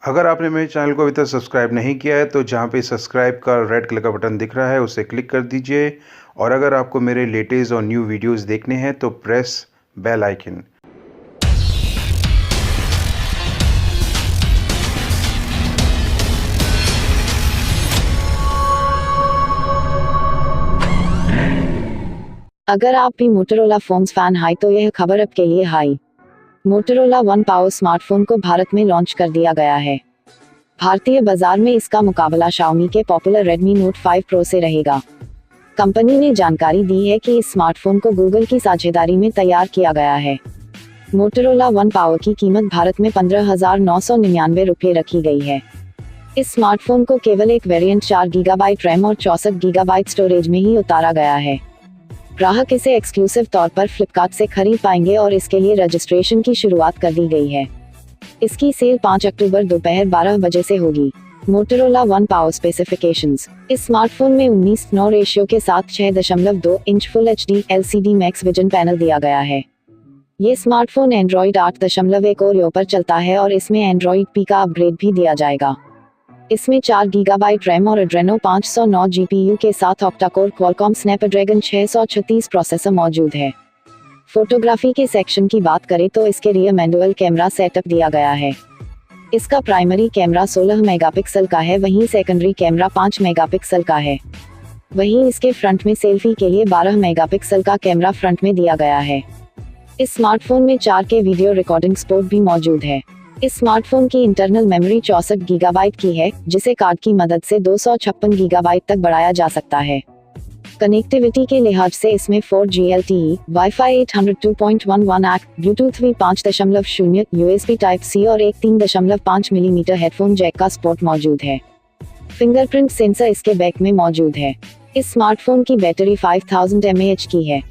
अगर आपने मेरे चैनल को अभी तक सब्सक्राइब नहीं किया है तो जहाँ पे सब्सक्राइब का रेड कलर का बटन दिख रहा है उसे क्लिक कर दीजिए। और अगर आपको मेरे लेटेस्ट और न्यू वीडियोस देखने हैं तो प्रेस बेल आइकन। अगर आप भी मोटोरोला फोन्स फैन हैं तो यह खबर आपके लिए है। मोटोरोला वन पावर स्मार्टफोन को भारत में लॉन्च कर दिया गया है। भारतीय बाजार में इसका मुकाबला शाओमी के पॉपुलर रेडमी नोट 5 प्रो से रहेगा। कंपनी ने जानकारी दी है कि इस स्मार्टफोन को गूगल की साझेदारी में तैयार किया गया है। मोटोरोला वन पावर की कीमत भारत में 15,999 रुपये रखी गई है। इस स्मार्टफोन को केवल एक वेरिएंट 4 गीगाबाइट रैम और 64 गीगाबाइट स्टोरेज में ही उतारा गया है। ग्राहक इसे एक्सक्लूसिव तौर पर फ्लिपकार्ट से खरीद पाएंगे और इसके लिए रजिस्ट्रेशन की शुरुआत कर दी गई है। इसकी सेल 5 अक्टूबर दोपहर 12 बजे से होगी। Motorola one power specifications. इस स्मार्टफोन में 19:9 रेशियो के साथ 6.2 inch full HD LCD max vision panel दिया गया है। ये स्मार्टफोन एंड्रॉइड 8.1 ओरियो पर चलता है और इसमें एंड्रॉइड पी का अपग्रेड भी दिया जाएगा। इसमें 4 गीगाबाइट रैम और एड्रेनो 509 जीपीयू के साथ ऑक्टा-कोर क्वालकॉम स्नैपड्रैगन 636 प्रोसेसर मौजूद है। फोटोग्राफी के सेक्शन की बात करें तो इसके रियर मैनुअल कैमरा सेटअप दिया गया है। इसका प्राइमरी कैमरा 16 मेगापिक्सल का है, वहीं सेकेंडरी कैमरा 5 मेगापिक्सल का है। वहीं इसके फ्रंट में सेल्फी के लिए 12 मेगापिक्सल का कैमरा फ्रंट में दिया गया है। इस स्मार्टफोन में 4K वीडियो रिकॉर्डिंग सपोर्ट भी मौजूद है। इस स्मार्टफोन की इंटरनल मेमोरी 64 गीगाबाइट की है, जिसे कार्ड की मदद से 256 गीगाबाइट तक बढ़ाया जा सकता है। कनेक्टिविटी के लिहाज से इसमें 4G LTE, wifi 802.11 Bluetooth V 5.0, USB type C और एक 3.5 मिलीमीटर हेडफोन जैक का सपोर्ट मौजूद है। फिंगरप्रिंट सेंसर इसके बैक में मौजूद है। इस स्मार्टफोन की बैटरी 5000 mAh की है।